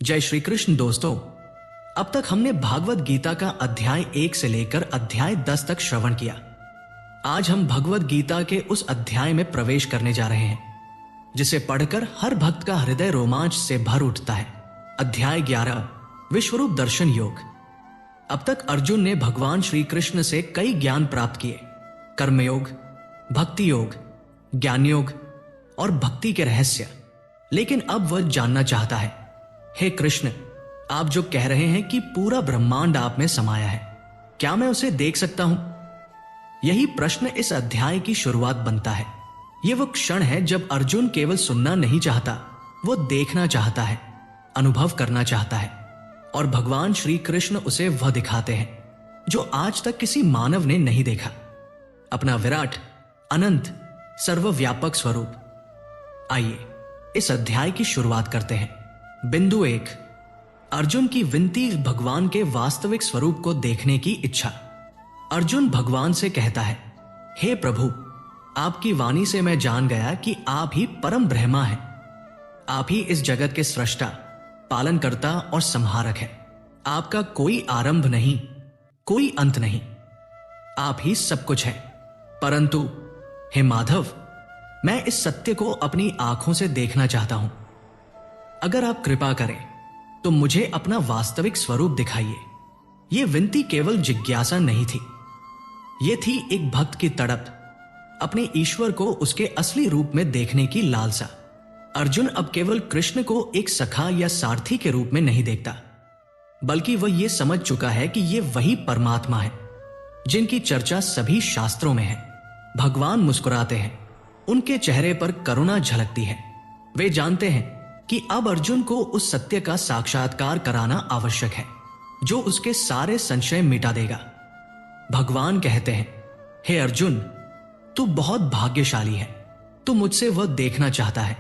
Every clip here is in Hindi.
जय श्री कृष्ण दोस्तों। अब तक हमने भागवत गीता का अध्याय 1 से लेकर अध्याय 10 तक श्रवण किया। आज हम भगवत गीता के उस अध्याय में प्रवेश करने जा रहे हैं जिसे पढ़कर हर भक्त का हृदय रोमांच से भर उठता है। अध्याय 11 विश्वरूप दर्शन योग। अब तक अर्जुन ने भगवान श्री कृष्ण से कई ज्ञान प्राप्त किए, कर्मयोग, भक्ति योग, ज्ञान योग और भक्ति के रहस्य। लेकिन अब वह जानना चाहता है, हे कृष्ण, आप जो कह रहे हैं कि पूरा ब्रह्मांड आप में समाया है, क्या मैं उसे देख सकता हूं? यही प्रश्न इस अध्याय की शुरुआत बनता है। यह वो क्षण है जब अर्जुन केवल सुनना नहीं चाहता, वो देखना चाहता है, अनुभव करना चाहता है। और भगवान श्री कृष्ण उसे वह दिखाते हैं जो आज तक किसी मानव ने नहीं देखा, अपना विराट, अनंत, सर्वव्यापक स्वरूप। आइए इस अध्याय की शुरुआत करते हैं। बिंदु 1, अर्जुन की विनती, भगवान के वास्तविक स्वरूप को देखने की इच्छा। अर्जुन भगवान से कहता है, हे प्रभु, आपकी वाणी से मैं जान गया कि आप ही परम ब्रह्मा हैं। आप ही इस जगत के सृष्टा, पालनकर्ता और संहारक हैं। आपका कोई आरंभ नहीं, कोई अंत नहीं, आप ही सब कुछ है। परंतु हे माधव, मैं इस सत्य को अपनी आंखों से देखना चाहता हूं। अगर आप कृपा करें तो मुझे अपना वास्तविक स्वरूप दिखाइए। यह विनती केवल जिज्ञासा नहीं थी, यह थी एक भक्त की तड़प, अपने ईश्वर को उसके असली रूप में देखने की लालसा। अर्जुन अब केवल कृष्ण को एक सखा या सारथी के रूप में नहीं देखता, बल्कि वह यह समझ चुका है कि यह वही परमात्मा है जिनकी चर्चा सभी शास्त्रों में है। भगवान मुस्कुराते हैं, उनके चेहरे पर करुणा झलकती है। वे जानते हैं कि अब अर्जुन को उस सत्य का साक्षात्कार कराना आवश्यक है जो उसके सारे संशय मिटा देगा। भगवान कहते हैं, हे अर्जुन, तू बहुत भाग्यशाली है। तू मुझसे वह देखना चाहता है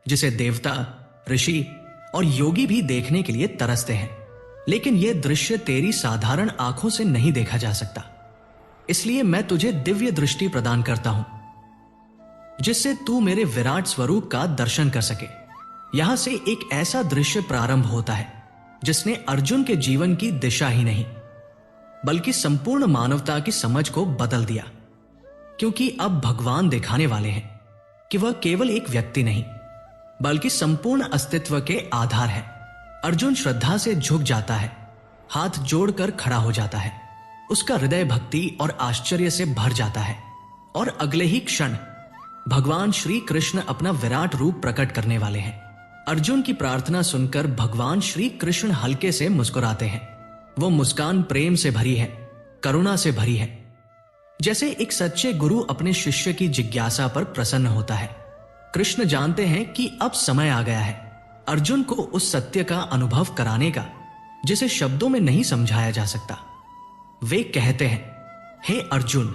जिसे देवता, ऋषि और योगी भी देखने के लिए तरसते हैं, लेकिन यह दृश्य तेरी साधारण आंखों से नहीं देखा जा सकता। इसलिए मैं तुझे दिव्य दृष्टि प्रदान करता हूं जिससे तू मेरे विराट स्वरूप का दर्शन कर सके। यहां से एक ऐसा दृश्य प्रारंभ होता है जिसने अर्जुन के जीवन की दिशा ही नहीं बल्कि संपूर्ण मानवता की समझ को बदल दिया, क्योंकि अब भगवान दिखाने वाले हैं कि वह केवल एक व्यक्ति नहीं बल्कि संपूर्ण अस्तित्व के आधार है। अर्जुन श्रद्धा से झुक जाता है, हाथ जोड़कर खड़ा हो जाता है। उसका हृदय भक्ति और आश्चर्य से भर जाता है और अगले ही क्षण भगवान श्री कृष्ण अपना विराट रूप प्रकट करने वाले हैं। अर्जुन की प्रार्थना सुनकर भगवान श्री कृष्ण हल्के से मुस्कुराते हैं। वो मुस्कान प्रेम से भरी है, करुणा से भरी है, जैसे एक सच्चे गुरु अपने शिष्य की जिज्ञासा पर प्रसन्न होता है। कृष्ण जानते हैं कि अब समय आ गया है अर्जुन को उस सत्य का अनुभव कराने का जिसे शब्दों में नहीं समझाया जा सकता। वे कहते हैं, हे अर्जुन,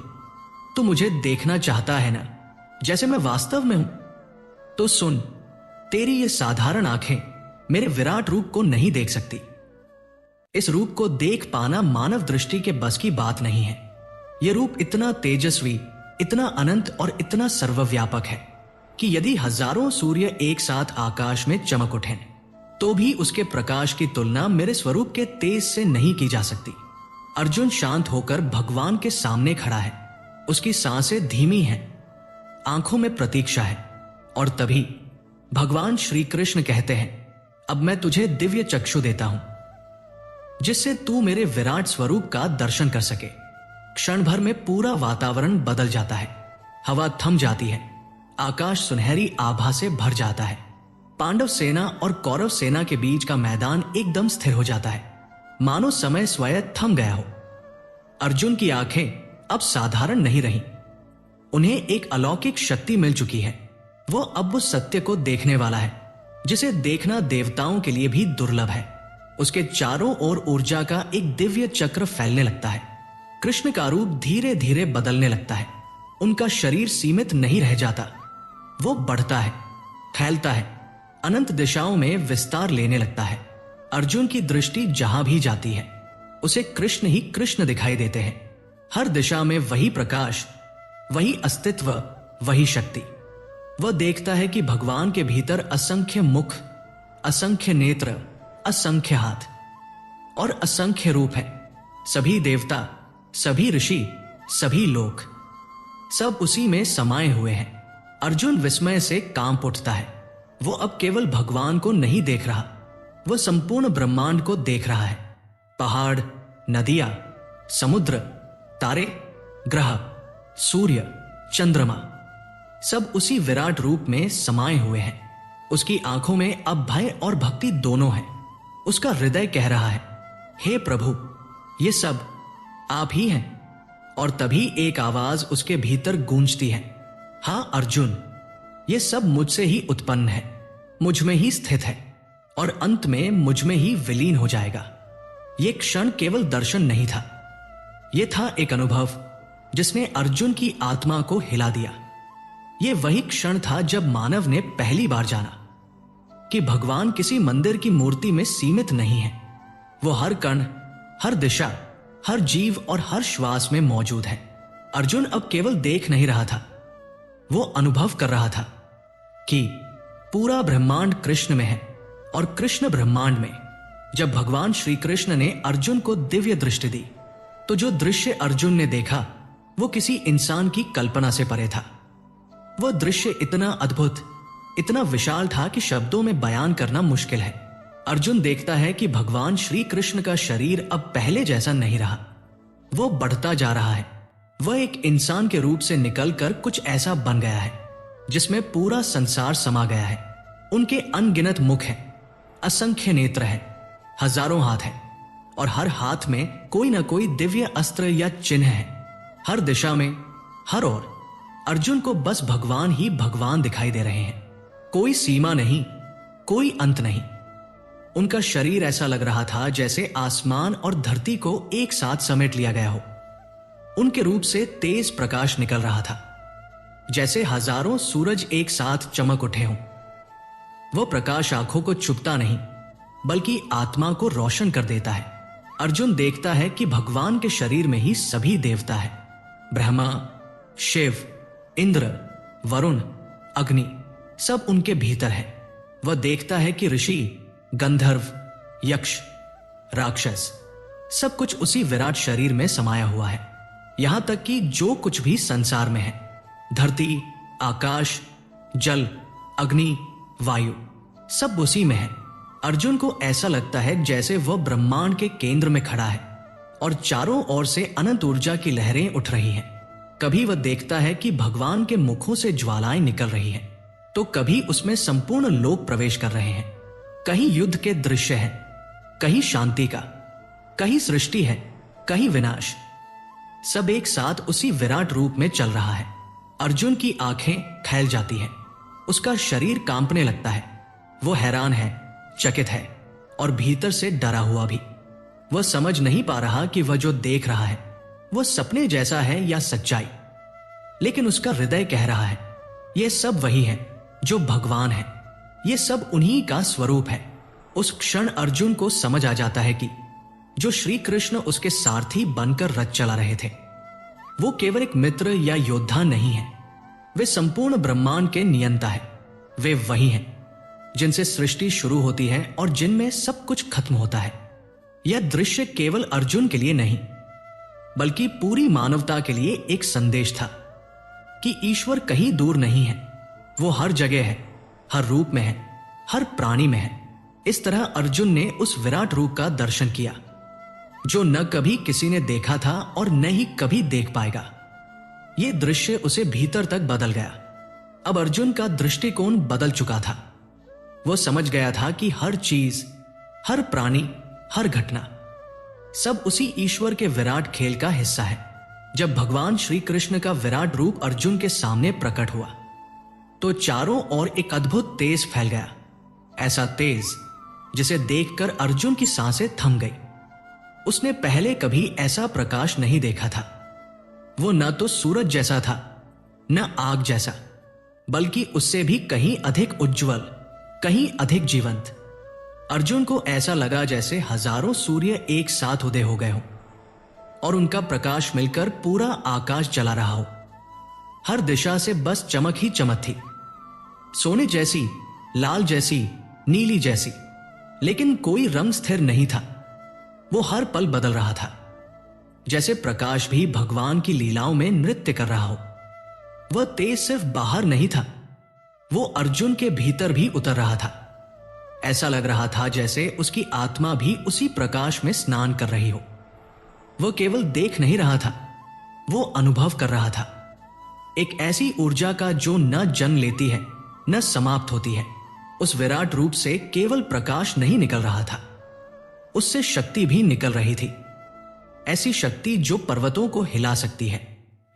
तू मुझे देखना चाहता है ना, जैसे मैं वास्तव में हूं? तो सुन, तेरी ये साधारण आंखें मेरे विराट रूप को नहीं देख सकती। इस रूप को देख पाना मानव दृष्टि के बस की बात नहीं है। यह रूप इतना तेजस्वी, इतना अनंत और इतना सर्वव्यापक है कि यदि हजारों सूर्य एक साथ आकाश में चमक उठें तो भी उसके प्रकाश की तुलना मेरे स्वरूप के तेज से नहीं की जा सकती। अर्जुन शांत होकर भगवान के सामने खड़ा है। उसकी सांसें धीमी हैं, आंखों में प्रतीक्षा है। और तभी भगवान श्री कृष्ण कहते हैं, अब मैं तुझे दिव्य चक्षु देता हूं जिससे तू मेरे विराट स्वरूप का दर्शन कर सके। क्षण भर में पूरा वातावरण बदल जाता है। हवा थम जाती है, आकाश सुनहरी आभा से भर जाता है। पांडव सेना और कौरव सेना के बीच का मैदान एकदम स्थिर हो जाता है, मानो समय स्वयं थम गया हो। अर्जुन की आंखें अब साधारण नहीं रहीं, उन्हें एक अलौकिक शक्ति मिल चुकी है। वो अब उस सत्य को देखने वाला है जिसे देखना देवताओं के लिए भी दुर्लभ है। उसके चारों ओर ऊर्जा का एक दिव्य चक्र फैलने लगता है। कृष्ण का रूप धीरे धीरे बदलने लगता है। उनका शरीर सीमित नहीं रह जाता, वो बढ़ता है, फैलता है, अनंत दिशाओं में विस्तार लेने लगता है। अर्जुन की दृष्टि जहां भी जाती है उसे कृष्ण ही कृष्ण दिखाई देते हैं। हर दिशा में वही प्रकाश, वही अस्तित्व, वही शक्ति। वह देखता है कि भगवान के भीतर असंख्य मुख, असंख्य नेत्र, असंख्य हाथ और असंख्य रूप है। सभी देवता, सभी ऋषि, सभी लोक सब उसी में समाये हुए हैं। अर्जुन विस्मय से कांप उठता है। वो अब केवल भगवान को नहीं देख रहा, वो संपूर्ण ब्रह्मांड को देख रहा है। पहाड़, नदियां, समुद्र, तारे, ग्रह, सूर्य, चंद्रमा सब उसी विराट रूप में समाये हुए हैं। उसकी आंखों में अब भय और भक्ति दोनों है। उसका हृदय कह रहा है, हे प्रभु, ये सब आप ही हैं। और तभी एक आवाज उसके भीतर गूंजती है, हां अर्जुन, ये सब मुझसे ही उत्पन्न है, मुझ में ही स्थित है और अंत में मुझ में ही विलीन हो जाएगा। ये क्षण केवल दर्शन नहीं था, यह था एक अनुभव जिसने अर्जुन की आत्मा को हिला दिया। यह वही क्षण था जब मानव ने पहली बार जाना कि भगवान किसी मंदिर की मूर्ति में सीमित नहीं है। वो हर कण, हर दिशा, हर जीव और हर श्वास में मौजूद है। अर्जुन अब केवल देख नहीं रहा था, वो अनुभव कर रहा था कि पूरा ब्रह्मांड कृष्ण में है और कृष्ण ब्रह्मांड में। जब भगवान श्री कृष्ण ने अर्जुन को दिव्य दृष्टि दी तो जो दृश्य अर्जुन ने देखा वो किसी इंसान की कल्पना से परे था। वो दृश्य इतना अद्भुत, इतना विशाल था कि शब्दों में बयान करना मुश्किल है। अर्जुन देखता है कि भगवान श्री कृष्ण का शरीर अब पहले जैसा नहीं रहा, वो बढ़ता जा रहा है। वह एक इंसान के रूप से निकलकर कुछ ऐसा बन गया है जिसमें पूरा संसार समा गया है। उनके अनगिनत मुख हैं, असंख्य नेत्र हैं, हजारों हाथ हैं और हर हाथ में कोई ना कोई दिव्य अस्त्र या चिन्ह है। हर दिशा में, हर ओर अर्जुन को बस भगवान ही भगवान दिखाई दे रहे हैं। कोई सीमा नहीं, कोई अंत नहीं। उनका शरीर ऐसा लग रहा था जैसे आसमान और धरती को एक साथ समेट लिया गया हो। उनके रूप से तेज प्रकाश निकल रहा था, जैसे हजारों सूरज एक साथ चमक उठे हों। वो प्रकाश आंखों को छुपता नहीं बल्कि आत्मा को रोशन कर देता है। अर्जुन देखता है कि भगवान के शरीर में ही सभी देवता है। ब्रह्मा, शिव, इंद्र, वरुण, अग्नि सब उनके भीतर है। वह देखता है कि ऋषि, गंधर्व, यक्ष, राक्षस सब कुछ उसी विराट शरीर में समाया हुआ है। यहां तक कि जो कुछ भी संसार में है, धरती, आकाश, जल, अग्नि, वायु सब उसी में है। अर्जुन को ऐसा लगता है जैसे वह ब्रह्मांड के केंद्र में खड़ा है और चारों ओर से अनंत ऊर्जा की लहरें उठ रही हैं। कभी वह देखता है कि भगवान के मुखों से ज्वालाएं निकल रही हैं, तो कभी उसमें संपूर्ण लोक प्रवेश कर रहे हैं। कहीं युद्ध के दृश्य हैं, कहीं शांति का, कहीं सृष्टि है, कहीं विनाश। सब एक साथ उसी विराट रूप में चल रहा है। अर्जुन की आंखें फैल जाती हैं, उसका शरीर कांपने लगता है। वो हैरान है, चकित है और भीतर से डरा हुआ भी। वह समझ नहीं पा रहा कि वह जो देख रहा है वह सपने जैसा है या सच्चाई। लेकिन उसका हृदय कह रहा है, यह सब वही है जो भगवान है, यह सब उन्हीं का स्वरूप है। उस क्षण अर्जुन को समझ आ जाता है कि जो श्री कृष्ण उसके सारथी बनकर रथ चला रहे थे वो केवल एक मित्र या योद्धा नहीं है, वे संपूर्ण ब्रह्मांड के नियंता है। वे वही हैं जिनसे सृष्टि शुरू होती है और जिनमें सब कुछ खत्म होता है। यह दृश्य केवल अर्जुन के लिए नहीं बल्कि पूरी मानवता के लिए एक संदेश था कि ईश्वर कहीं दूर नहीं है, वो हर जगह है, हर रूप में है, हर प्राणी में है। इस तरह अर्जुन ने उस विराट रूप का दर्शन किया जो न कभी किसी ने देखा था और न ही कभी देख पाएगा। यह दृश्य उसे भीतर तक बदल गया। अब अर्जुन का दृष्टिकोण बदल चुका था। वो समझ गया था कि हर चीज, हर प्राणी, हर घटना सब उसी ईश्वर के विराट खेल का हिस्सा है। जब भगवान श्री कृष्ण का विराट रूप अर्जुन के सामने प्रकट हुआ तो चारों ओर एक अद्भुत तेज फैल गया, ऐसा तेज जिसे देखकर अर्जुन की सांसें थम गई। उसने पहले कभी ऐसा प्रकाश नहीं देखा था। वो न तो सूरज जैसा था, न आग जैसा, बल्कि उससे भी कहीं अधिक उज्जवल, कहीं अधिक जीवंत। अर्जुन को ऐसा लगा जैसे हजारों सूर्य एक साथ उदय हो गए हों और उनका प्रकाश मिलकर पूरा आकाश जला रहा हो। हर दिशा से बस चमक ही चमक थी, सोने जैसी, लाल जैसी, नीली जैसी। लेकिन कोई रंग स्थिर नहीं था। वो हर पल बदल रहा था, जैसे प्रकाश भी भगवान की लीलाओं में नृत्य कर रहा हो। वह तेज सिर्फ बाहर नहीं था, वो अर्जुन के भीतर भी उतर रहा था। ऐसा लग रहा था जैसे उसकी आत्मा भी उसी प्रकाश में स्नान कर रही हो। वह केवल देख नहीं रहा था, वो अनुभव कर रहा था, एक ऐसी ऊर्जा का जो न जन्म लेती है न समाप्त होती है। उस विराट रूप से केवल प्रकाश नहीं निकल रहा था, उससे शक्ति भी निकल रही थी। ऐसी शक्ति जो पर्वतों को हिला सकती है,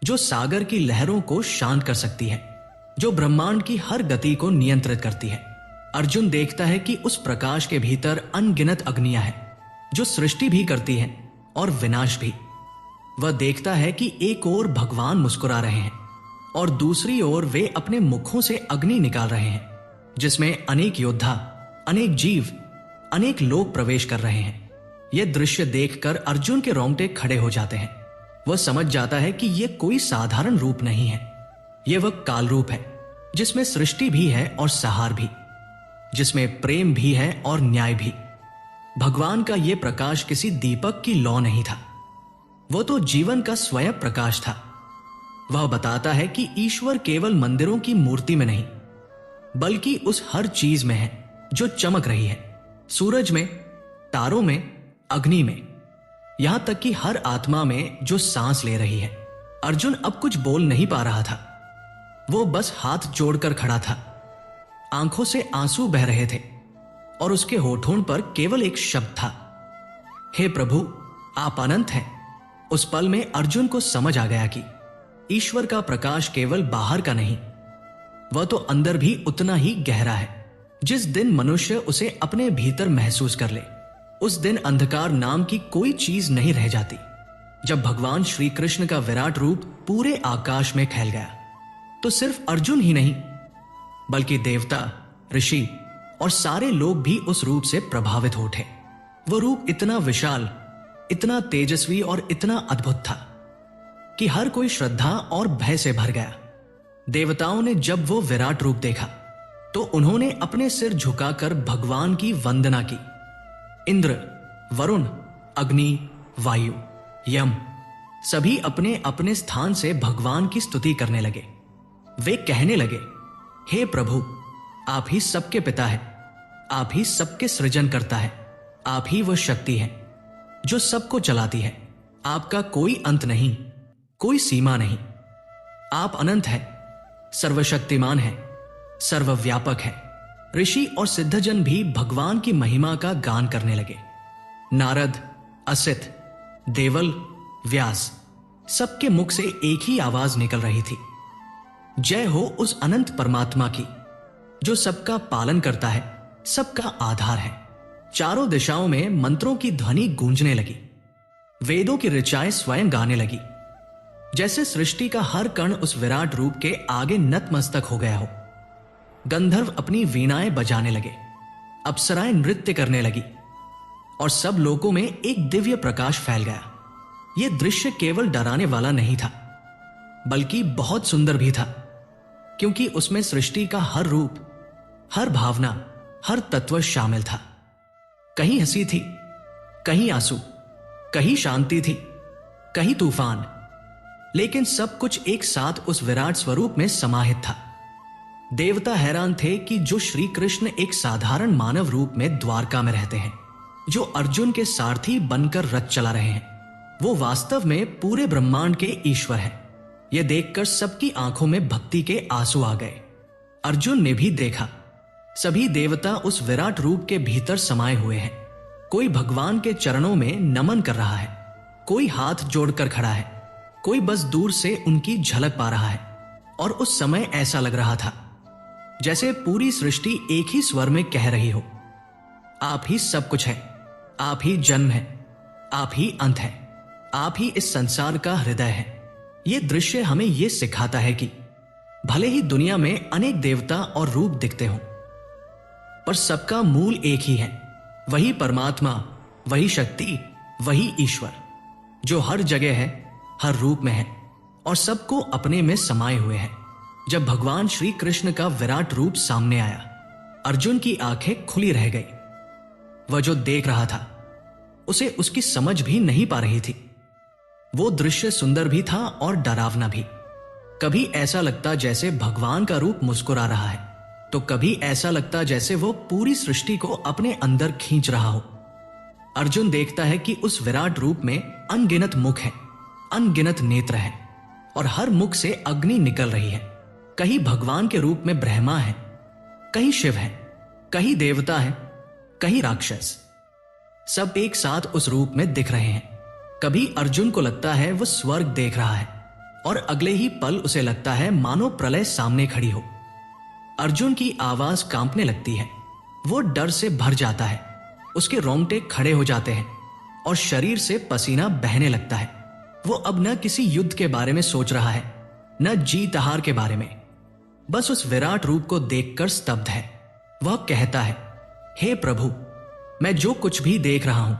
जो सागर की लहरों को शांत कर सकती है, जो ब्रह्मांड की हर गति को नियंत्रित करती है। अर्जुन देखता है कि उस प्रकाश के भीतर अनगिनत अग्नियां हैं, जो सृष्टि भी करती हैं और विनाश भी। वह देखता है कि एक ओर भगवान मुस्कुरा रहे हैं और दूसरी ओर वे अपने मुखों से अग्नि निकाल रहे हैं, जिसमें अनेक योद्धा, अनेक जीव, अनेक लोग प्रवेश कर रहे हैं। यह दृश्य देखकर अर्जुन के रोंगटे खड़े हो जाते हैं। वह समझ जाता है कि यह कोई साधारण रूप नहीं है, यह वह काल रूप है जिसमें सृष्टि भी है और संहार भी, जिसमें प्रेम भी है और न्याय भी। भगवान का यह प्रकाश किसी दीपक की लौ नहीं था, वह तो जीवन का स्वयं प्रकाश था। वह बताता है कि ईश्वर केवल मंदिरों की मूर्ति में नहीं, बल्कि उस हर चीज में है जो चमक रही है, सूरज में, तारों में, अग्नि में, यहां तक कि हर आत्मा में जो सांस ले रही है। अर्जुन अब कुछ बोल नहीं पा रहा था, वो बस हाथ जोड़कर खड़ा था। आंखों से आंसू बह रहे थे और उसके होठों पर केवल एक शब्द था, हे प्रभु, आप अनंत हैं। उस पल में अर्जुन को समझ आ गया कि ईश्वर का प्रकाश केवल बाहर का नहीं, वह तो अंदर भी उतना ही गहरा है। जिस दिन मनुष्य उसे अपने भीतर महसूस कर ले, उस दिन अंधकार नाम की कोई चीज नहीं रह जाती। जब भगवान श्री कृष्ण का विराट रूप पूरे आकाश में फैल गया, तो सिर्फ अर्जुन ही नहीं, बल्कि देवता, ऋषि और सारे लोग भी उस रूप से प्रभावित हो उठे। वह रूप इतना विशाल, इतना तेजस्वी और इतना अद्भुत था कि हर कोई श्रद्धा और भय से भर गया। देवताओं ने जब वो विराट रूप देखा तो उन्होंने अपने सिर झुकाकर भगवान की वंदना की। इंद्र, वरुण, अग्नि, वायु, यम सभी अपने अपने स्थान से भगवान की स्तुति करने लगे। वे कहने लगे, हे प्रभु, आप ही सबके पिता है, आप ही सबके सृजन करता है, आप ही वह शक्ति है जो सबको चलाती है। आपका कोई अंत नहीं, कोई सीमा नहीं। आप अनंत है, सर्वशक्तिमान है, सर्वव्यापक है। ऋषि और सिद्धजन भी भगवान की महिमा का गान करने लगे। नारद, असित, देवल, व्यास सबके मुख से एक ही आवाज निकल रही थी, जय हो उस अनंत परमात्मा की जो सबका पालन करता है, सबका आधार है। चारों दिशाओं में मंत्रों की ध्वनि गूंजने लगी, वेदों की ऋचाएं स्वयं गाने लगी, जैसे सृष्टि का हर कण उस विराट रूप के आगे नतमस्तक हो गया हो। गंधर्व अपनी वीणाएं बजाने लगे, अप्सराएं नृत्य करने लगी और सब लोकों में एक दिव्य प्रकाश फैल गया। यह दृश्य केवल डराने वाला नहीं था, बल्कि बहुत सुंदर भी था, क्योंकि उसमें सृष्टि का हर रूप, हर भावना, हर तत्व शामिल था। कहीं हंसी थी, कहीं आंसू, कहीं शांति थी, कहीं तूफान, लेकिन सब कुछ एक साथ उस विराट स्वरूप में समाहित था। देवता हैरान थे कि जो श्री कृष्ण एक साधारण मानव रूप में द्वारका में रहते हैं, जो अर्जुन के सारथी बनकर रथ चला रहे हैं, वो वास्तव में पूरे ब्रह्मांड के ईश्वर हैं। यह देखकर सबकी आंखों में भक्ति के आंसू आ गए। अर्जुन ने भी देखा, सभी देवता उस विराट रूप के भीतर समाये हुए हैं। कोई भगवान के चरणों में नमन कर रहा है, कोई हाथ जोड़कर खड़ा है, कोई बस दूर से उनकी झलक पा रहा है। और उस समय ऐसा लग रहा था जैसे पूरी सृष्टि एक ही स्वर में कह रही हो, आप ही सब कुछ है, आप ही जन्म है, आप ही अंत है, आप ही इस संसार का हृदय है। यह दृश्य हमें यह सिखाता है कि भले ही दुनिया में अनेक देवता और रूप दिखते हों, पर सबका मूल एक ही है, वही परमात्मा, वही शक्ति, वही ईश्वर, जो हर जगह है, हर रूप में है और सबको अपने में समाये हुए है। जब भगवान श्री कृष्ण का विराट रूप सामने आया, अर्जुन की आंखें खुली रह गई। वह जो देख रहा था उसे उसकी समझ भी नहीं पा रही थी। वो दृश्य सुंदर भी था और डरावना भी। कभी ऐसा लगता जैसे भगवान का रूप मुस्कुरा रहा है, तो कभी ऐसा लगता जैसे वो पूरी सृष्टि को अपने अंदर खींच रहा हो। अर्जुन देखता है कि उस विराट रूप में अनगिनत मुख है, अनगिनत नेत्र है और हर मुख से अग्नि निकल रही है। कहीं भगवान के रूप में ब्रह्मा है, कहीं शिव है, कहीं देवता है, कहीं राक्षस। सब एक साथ उस रूप में दिख रहे हैं। कभी अर्जुन को लगता है वो स्वर्ग देख रहा है और अगले ही पल उसे लगता है मानो प्रलय सामने खड़ी हो। अर्जुन की आवाज कांपने लगती है। वो डर से भर जाता है, उसके रोंगटे खड़े हो जाते हैं और शरीर से पसीना बहने लगता है। वो अब न किसी युद्ध के बारे में सोच रहा है, न जीत हार के बारे में, बस उस विराट रूप को देखकर स्तब्ध है। वह कहता है, हे प्रभु, मैं जो कुछ भी देख रहा हूं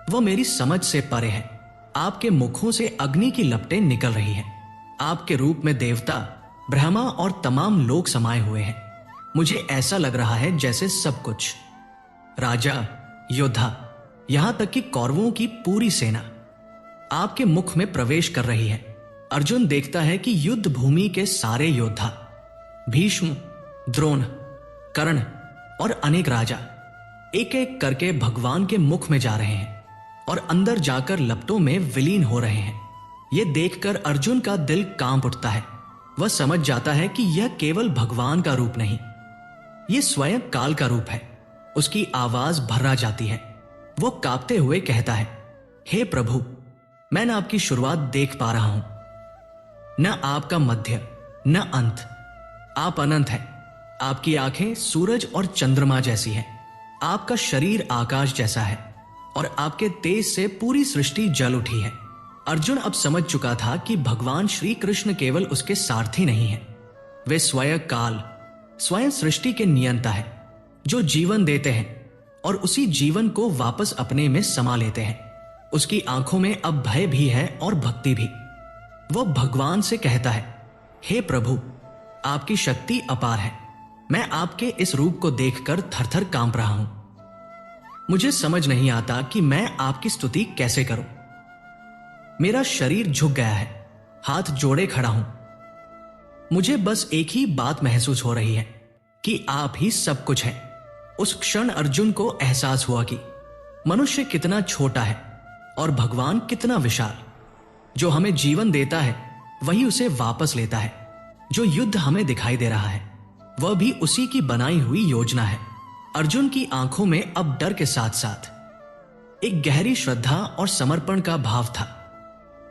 वह मेरी समझ से परे है। आपके मुखों से अग्नि की लपटें निकल रही हैं। आपके रूप में देवता, ब्रह्मा और तमाम लोग समाये हुए हैं। मुझे ऐसा लग रहा है जैसे सब कुछ, राजा, योद्धा, यहां तक कि कौरवों की पूरी सेना आपके मुख में प्रवेश कर रही है। अर्जुन देखता है कि युद्ध भूमि के सारे योद्धा, भीष्म, द्रोण, कर्ण और अनेक राजा एक एक करके भगवान के मुख में जा रहे हैं और अंदर जाकर लपटों में विलीन हो रहे हैं। यह देखकर अर्जुन का दिल कांप उठता है। वह समझ जाता है कि यह केवल भगवान का रूप नहीं, यह स्वयं काल का रूप है। उसकी आवाज भर्रा जाती है। वो कांपते हुए कहता है, हे प्रभु, मैं न आपकी शुरुआत देख पा रहा हूं, न आपका मध्य, न अंत। आप अनंत हैं। आपकी आंखें सूरज और चंद्रमा जैसी हैं। आपका शरीर आकाश जैसा है और आपके तेज से पूरी सृष्टि जल उठी है। अर्जुन अब समझ चुका था कि भगवान श्री कृष्ण केवल उसके सारथी नहीं हैं, वे स्वयं काल, स्वयं सृष्टि के नियंता है, जो जीवन देते हैं और उसी जीवन को वापस अपने में समा लेते हैं। उसकी आंखों में अब भय भी है और भक्ति भी। वह भगवान से कहता है, हे प्रभु, आपकी शक्ति अपार है। मैं आपके इस रूप को देखकर थरथर कांप रहा हूं। मुझे समझ नहीं आता कि मैं आपकी स्तुति कैसे करूं। मेरा शरीर झुक गया है, हाथ जोड़े खड़ा हूं। मुझे बस एक ही बात महसूस हो रही है कि आप ही सब कुछ हैं। उस क्षण अर्जुन को एहसास हुआ कि मनुष्य कितना छोटा है और भगवान कितना विशाल। जो हमें जीवन देता है वही उसे वापस लेता है। जो युद्ध हमें दिखाई दे रहा है वह भी उसी की बनाई हुई योजना है। अर्जुन की आंखों में अब डर के साथ साथ एक गहरी श्रद्धा और समर्पण का भाव था।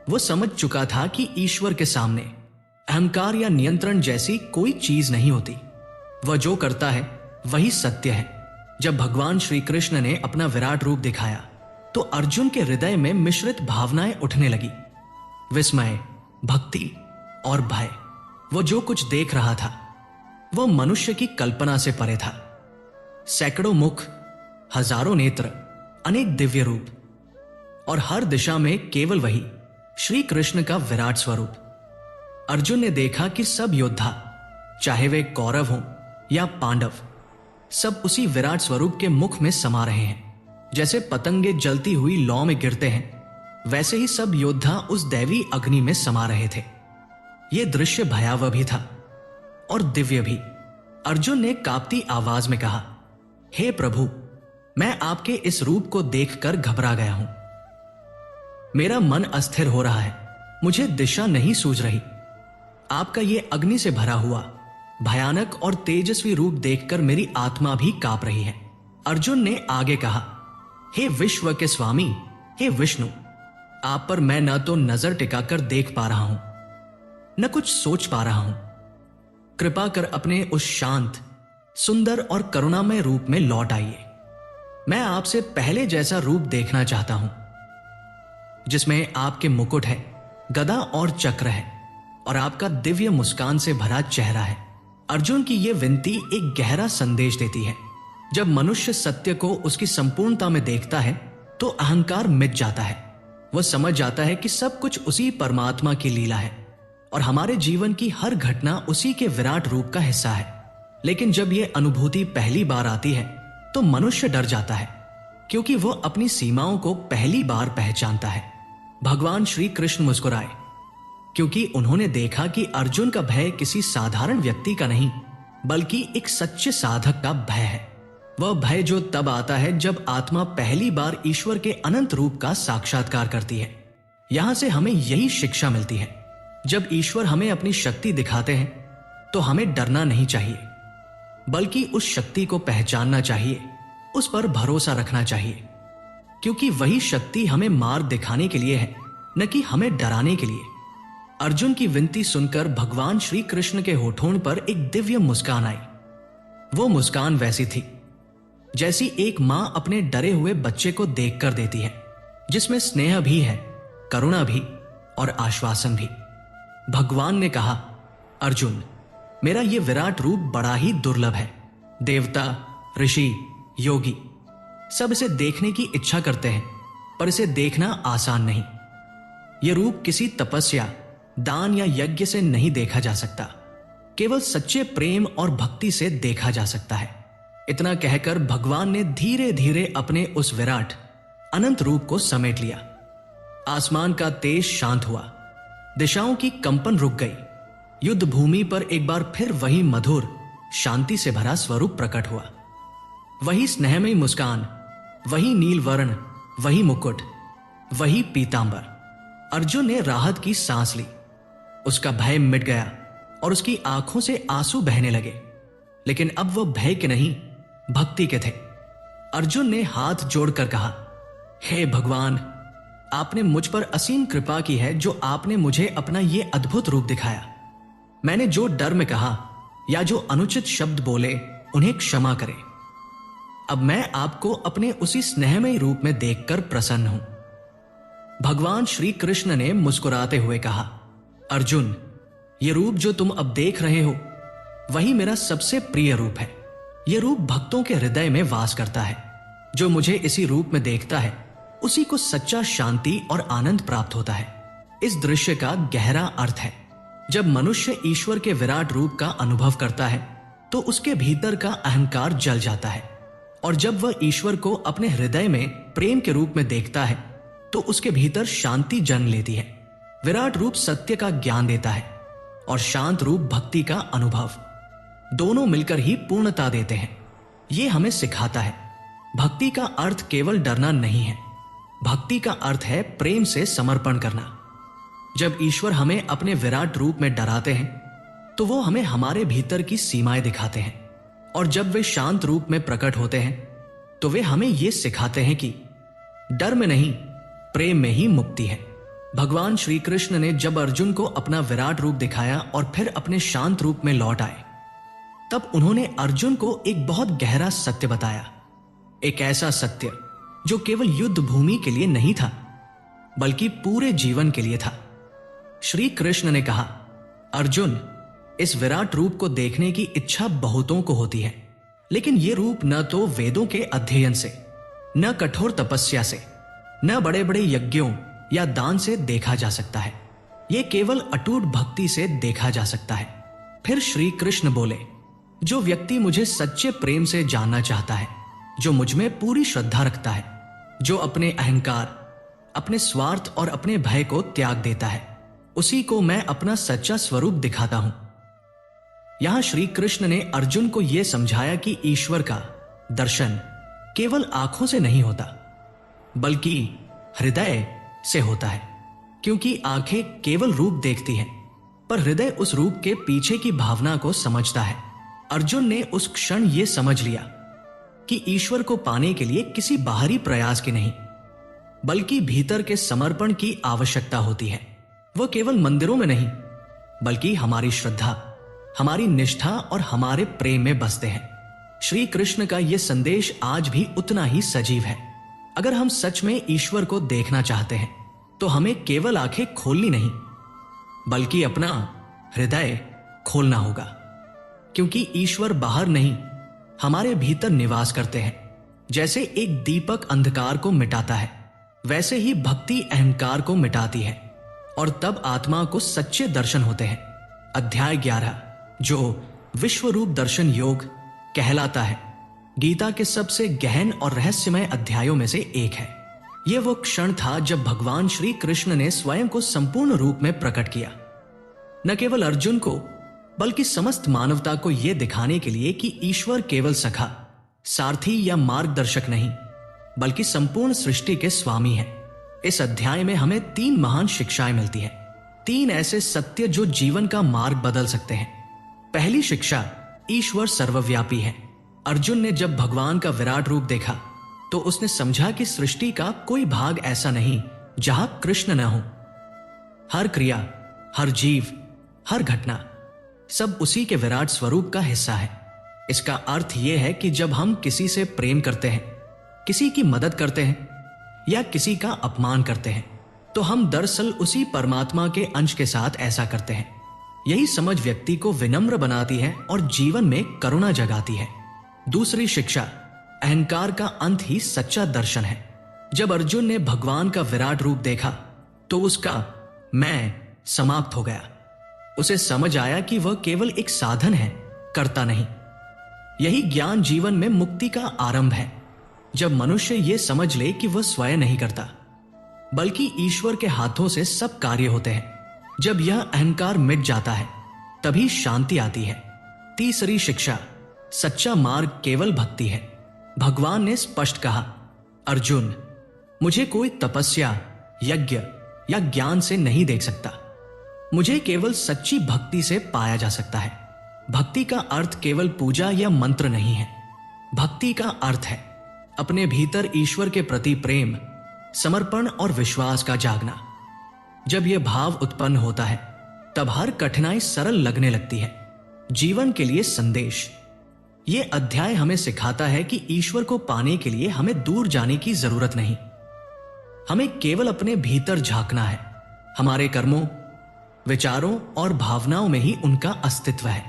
वो समझ चुका था कि ईश्वर के सामने अहंकार या नियंत्रण जैसी कोई चीज नहीं होती। वह जो करता है वही सत्य है। जब भगवान श्री कृष्ण ने अपना विराट रूप दिखाया तो अर्जुन के हृदय में मिश्रित भावनाएं उठने लगी, विस्मय, भक्ति और भय। वो जो कुछ देख रहा था वो मनुष्य की कल्पना से परे था। सैकड़ों मुख, हजारों नेत्र, अनेक दिव्य रूप और हर दिशा में केवल वही श्री कृष्ण का विराट स्वरूप। अर्जुन ने देखा कि सब योद्धा, चाहे वे कौरव हों या पांडव, सब उसी विराट स्वरूप के मुख में समा रहे हैं। जैसे पतंगे जलती हुई लौ में गिरते हैं, वैसे ही सब योद्धा उस दैवी अग्नि में समा रहे थे। यह दृश्य भयावह भी था और दिव्य भी। अर्जुन ने कांपती आवाज में कहा, हे प्रभु, मैं आपके इस रूप को देखकर घबरा गया हूं। मेरा मन अस्थिर हो रहा है, मुझे दिशा नहीं सूझ रही। आपका यह अग्नि से भरा हुआ भयानक और तेजस्वी रूप देखकर मेरी आत्मा भी कांप रही है। अर्जुन ने आगे कहा, हे विश्व के स्वामी, हे विष्णु, आप पर मैं न तो नजर टिकाकर देख पा रहा हूं, न कुछ सोच पा रहा हूं। कृपा कर अपने उस शांत, सुंदर और करुणामय रूप में लौट आइए। मैं आपसे पहले जैसा रूप देखना चाहता हूं, जिसमें आपके मुकुट है, गदा और चक्र है और आपका दिव्य मुस्कान से भरा चेहरा है। अर्जुन की यह विनती एक गहरा संदेश देती है। जब मनुष्य सत्य को उसकी संपूर्णता में देखता है तो अहंकार मिट जाता है। वह समझ जाता है कि सब कुछ उसी परमात्मा की लीला है और हमारे जीवन की हर घटना उसी के विराट रूप का हिस्सा है। लेकिन जब यह अनुभूति पहली बार आती है तो मनुष्य डर जाता है। क्योंकि वो अपनी सीमाओं को पहली बार पहचानता है। भगवान श्री कृष्ण मुस्कुराए, क्योंकि उन्होंने देखा कि अर्जुन का भय किसी साधारण व्यक्ति का नहीं, बल्कि एक सच्चे साधक का भय है। वह भय जो तब आता है जब आत्मा पहली बार ईश्वर के अनंत रूप का साक्षात्कार करती है। यहां से हमें यही शिक्षा मिलती है, जब ईश्वर हमें अपनी शक्ति दिखाते हैं तो हमें डरना नहीं चाहिए, बल्कि उस शक्ति को पहचानना चाहिए, उस पर भरोसा रखना चाहिए, क्योंकि वही शक्ति हमें मार्ग दिखाने के लिए है, न कि हमें डराने के लिए। अर्जुन की विनती सुनकर भगवान श्री कृष्ण के होठों पर एक दिव्य मुस्कान आई। वो मुस्कान वैसी थी जैसी एक मां अपने डरे हुए बच्चे को देखकर देती है, जिसमें स्नेह भी है, करुणा भी और आश्वासन भी। भगवान ने कहा, अर्जुन, मेरा ये विराट रूप बड़ा ही दुर्लभ है। देवता, ऋषि, योगी सब इसे देखने की इच्छा करते हैं, पर इसे देखना आसान नहीं। यह रूप किसी तपस्या, दान या यज्ञ से नहीं देखा जा सकता, केवल सच्चे प्रेम और भक्ति से देखा जा सकता है। इतना कहकर भगवान ने धीरे धीरे अपने उस विराट अनंत रूप को समेट लिया। आसमान का तेज शांत हुआ, दिशाओं की कंपन रुक गई। युद्ध भूमि पर एक बार फिर वही मधुर, शांति से भरा स्वरूप प्रकट हुआ। वही स्नेहमयी मुस्कान, वही नील वर्ण, वही मुकुट, वही पीतांबर। अर्जुन ने राहत की सांस ली। उसका भय मिट गया और उसकी आंखों से आंसू बहने लगे। लेकिन अब वह भय के नहीं, भक्ति के थे। अर्जुन ने हाथ जोड़कर कहा, हे भगवान, आपने मुझ पर असीम कृपा की है जो आपने मुझे अपना ये अद्भुत रूप दिखाया। मैंने जो डर में कहा या जो अनुचित शब्द बोले, उन्हें क्षमा करें। अब मैं आपको अपने उसी स्नेहमयी रूप में देखकर प्रसन्न हूं। भगवान श्री कृष्ण ने मुस्कुराते हुए कहा, अर्जुन, ये रूप जो तुम अब देख रहे हो, वही मेरा सबसे प्रिय रूप है। यह रूप भक्तों के हृदय में वास करता है। जो मुझे इसी रूप में देखता है, उसी को सच्चा शांति और आनंद प्राप्त होता है। इस दृश्य का गहरा अर्थ है, जब मनुष्य ईश्वर के विराट रूप का अनुभव करता है तो उसके भीतर का अहंकार जल जाता है, और जब वह ईश्वर को अपने हृदय में प्रेम के रूप में देखता है तो उसके भीतर शांति जन्म लेती है। विराट रूप सत्य का ज्ञान देता है और शांत रूप भक्ति का अनुभव। दोनों मिलकर ही पूर्णता देते हैं। यह हमें सिखाता है, भक्ति का अर्थ केवल डरना नहीं है, भक्ति का अर्थ है प्रेम से समर्पण करना। जब ईश्वर हमें अपने विराट रूप में डराते हैं तो वो हमें हमारे भीतर की सीमाएं दिखाते हैं, और जब वे शांत रूप में प्रकट होते हैं तो वे हमें ये सिखाते हैं कि डर में नहीं, प्रेम में ही मुक्ति है। भगवान श्री कृष्ण ने जब अर्जुन को अपना विराट रूप दिखाया और फिर अपने शांत रूप में लौट आए, तब उन्होंने अर्जुन को एक बहुत गहरा सत्य बताया। एक ऐसा सत्य जो केवल युद्ध भूमि के लिए नहीं था, बल्कि पूरे जीवन के लिए था। श्री कृष्ण ने कहा, अर्जुन, इस विराट रूप को देखने की इच्छा बहुतों को होती है, लेकिन यह रूप न तो वेदों के अध्ययन से, न कठोर तपस्या से, न बड़े बड़े यज्ञों या दान से देखा जा सकता है। यह केवल अटूट भक्ति से देखा जा सकता है। फिर श्री कृष्ण बोले, जो व्यक्ति मुझे सच्चे प्रेम से जानना चाहता है, जो मुझ में पूरी श्रद्धा रखता है, जो अपने अहंकार, अपने स्वार्थ और अपने भय को त्याग देता है, उसी को मैं अपना सच्चा स्वरूप दिखाता हूं। यहां श्री कृष्ण ने अर्जुन को यह समझाया कि ईश्वर का दर्शन केवल आंखों से नहीं होता, बल्कि हृदय से होता है। क्योंकि आंखें केवल रूप देखती हैं, पर हृदय उस रूप के पीछे की भावना को समझता है। अर्जुन ने उस क्षण यह समझ लिया कि ईश्वर को पाने के लिए किसी बाहरी प्रयास की नहीं, बल्कि भीतर के समर्पण की आवश्यकता होती है। वह केवल मंदिरों में नहीं, बल्कि हमारी श्रद्धा, हमारी निष्ठा और हमारे प्रेम में बसते हैं। श्री कृष्ण का यह संदेश आज भी उतना ही सजीव है। अगर हम सच में ईश्वर को देखना चाहते हैं तो हमें केवल आंखें खोलनी नहीं, बल्कि अपना हृदय खोलना होगा। क्योंकि ईश्वर बाहर नहीं, हमारे भीतर निवास करते हैं। जैसे एक दीपक अंधकार को मिटाता है, वैसे ही भक्ति अहंकार को मिटाती है, और तब आत्मा को सच्चे दर्शन होते हैं। अध्याय 11, जो विश्व रूप दर्शन योग कहलाता है, गीता के सबसे गहन और रहस्यमय अध्यायों में से एक है। यह वो क्षण था जब भगवान श्री कृष्ण ने स्वयं को संपूर्ण रूप में प्रकट किया, न केवल अर्जुन को बल्कि समस्त मानवता को यह दिखाने के लिए कि ईश्वर केवल सखा, सारथी या मार्गदर्शक नहीं, बल्कि संपूर्ण सृष्टि के स्वामी है। इस अध्याय में हमें 3 महान शिक्षाएं मिलती हैं, 3 ऐसे सत्य जो जीवन का मार्ग बदल सकते हैं। पहली शिक्षा, ईश्वर सर्वव्यापी है। अर्जुन ने जब भगवान का विराट रूप देखा तो उसने समझा कि सृष्टि का कोई भाग ऐसा नहीं जहां कृष्ण न हो। हर क्रिया, हर जीव, हर घटना सब उसी के विराट स्वरूप का हिस्सा है। इसका अर्थ यह है कि जब हम किसी से प्रेम करते हैं, किसी की मदद करते हैं या किसी का अपमान करते हैं, तो हम दरअसल उसी परमात्मा के अंश के साथ ऐसा करते हैं। यही समझ व्यक्ति को विनम्र बनाती है और जीवन में करुणा जगाती है। दूसरी शिक्षा, अहंकार का अंत ही सच्चा दर्शन है। जब अर्जुन ने भगवान का विराट रूप देखा तो उसका मैं समाप्त हो गया। उसे समझ आया कि वह केवल एक साधन है, कर्ता नहीं। यही ज्ञान जीवन में मुक्ति का आरंभ है, जब मनुष्य यह समझ ले कि वह स्वयं नहीं करता, बल्कि ईश्वर के हाथों से सब कार्य होते हैं। जब यह अहंकार मिट जाता है तभी शांति आती है। तीसरी शिक्षा, सच्चा मार्ग केवल भक्ति है। भगवान ने स्पष्ट कहा, अर्जुन, मुझे कोई तपस्या, यज्ञ या ज्ञान से नहीं देख सकता। मुझे केवल सच्ची भक्ति से पाया जा सकता है। भक्ति का अर्थ केवल पूजा या मंत्र नहीं है। भक्ति का अर्थ है अपने भीतर ईश्वर के प्रति प्रेम, समर्पण और विश्वास का जागना। जब यह भाव उत्पन्न होता है तब हर कठिनाई सरल लगने लगती है। जीवन के लिए संदेश, यह अध्याय हमें सिखाता है कि ईश्वर को पाने के लिए हमें दूर जाने की जरूरत नहीं, हमें केवल अपने भीतर झांकना है। हमारे कर्मों, विचारों और भावनाओं में ही उनका अस्तित्व है।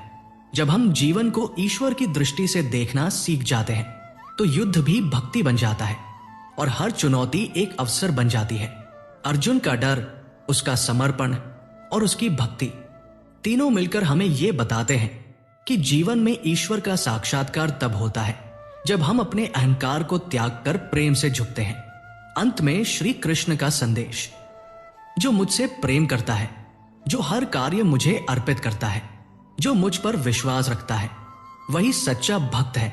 जब हम जीवन को ईश्वर की दृष्टि से देखना सीख जाते हैं तो युद्ध भी भक्ति बन जाता है और हर चुनौती एक अवसर बन जाती है। अर्जुन का डर, उसका समर्पण और उसकी भक्ति, तीनों मिलकर हमें यह बताते हैं कि जीवन में ईश्वर का साक्षात्कार तब होता है जब हम अपने अहंकार को त्याग कर प्रेम से झुकते हैं। अंत में श्री कृष्ण का संदेश, जो मुझसे प्रेम करता है, जो हर कार्य मुझे अर्पित करता है, जो मुझ पर विश्वास रखता है, वही सच्चा भक्त है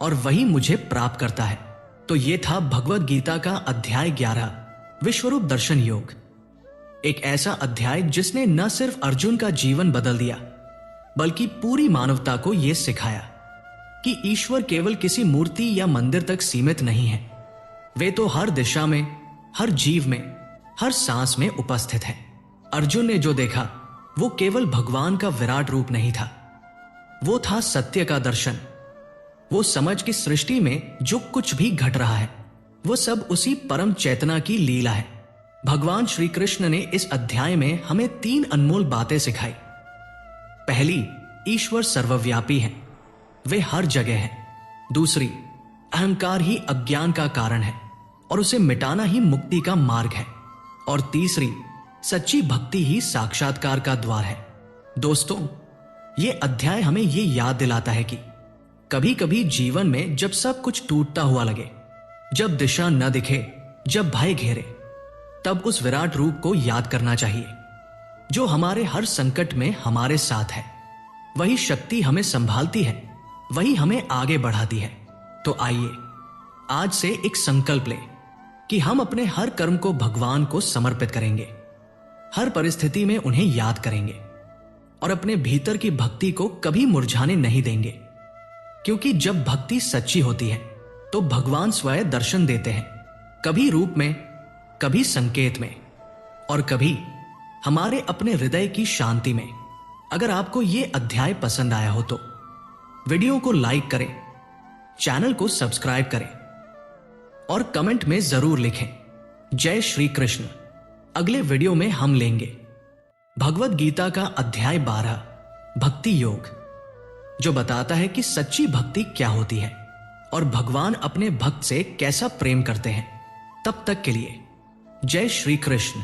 और वही मुझे प्राप्त करता है। तो यह था भगवद गीता का अध्याय 11, विश्वरूप दर्शन योग। एक ऐसा अध्याय जिसने न सिर्फ अर्जुन का जीवन बदल दिया, बल्कि पूरी मानवता को यह सिखाया कि ईश्वर केवल किसी मूर्ति या मंदिर तक सीमित नहीं है। वे तो हर दिशा में, हर जीव में, हर सांस में उपस्थित है। अर्जुन ने जो देखा वो केवल भगवान का विराट रूप नहीं था, वो था सत्य का दर्शन। वो समझ कि सृष्टि में जो कुछ भी घट रहा है वो सब उसी परम चेतना की लीला है। भगवान श्री कृष्ण ने इस अध्याय में हमें 3 अनमोल बातें सिखाई। पहली, ईश्वर सर्वव्यापी है, वे हर जगह है। दूसरी, अहंकार ही अज्ञान का कारण है और उसे मिटाना ही मुक्ति का मार्ग है। और तीसरी, सच्ची भक्ति ही साक्षात्कार का द्वार है। दोस्तों, यह अध्याय हमें यह याद दिलाता है कि कभी कभी जीवन में जब सब कुछ टूटता हुआ लगे, जब दिशा न दिखे, जब भय घेरे, तब उस विराट रूप को याद करना चाहिए जो हमारे हर संकट में हमारे साथ है। वही शक्ति हमें संभालती है, वही हमें आगे बढ़ाती है। तो आइए आज से एक संकल्प लें कि हम अपने हर कर्म को भगवान को समर्पित करेंगे, हर परिस्थिति में उन्हें याद करेंगे और अपने भीतर की भक्ति को कभी मुरझाने नहीं देंगे। क्योंकि जब भक्ति सच्ची होती है तो भगवान स्वयं दर्शन देते हैं, कभी रूप में, कभी संकेत में और कभी हमारे अपने हृदय की शांति में। अगर आपको यह अध्याय पसंद आया हो तो वीडियो को लाइक करें, चैनल को सब्सक्राइब करें और कमेंट में जरूर लिखें जय श्री कृष्ण। अगले वीडियो में हम लेंगे भगवद गीता का अध्याय 12, भक्ति योग, जो बताता है कि सच्ची भक्ति क्या होती है और भगवान अपने भक्त से कैसा प्रेम करते हैं। तब तक के लिए जय श्री कृष्ण।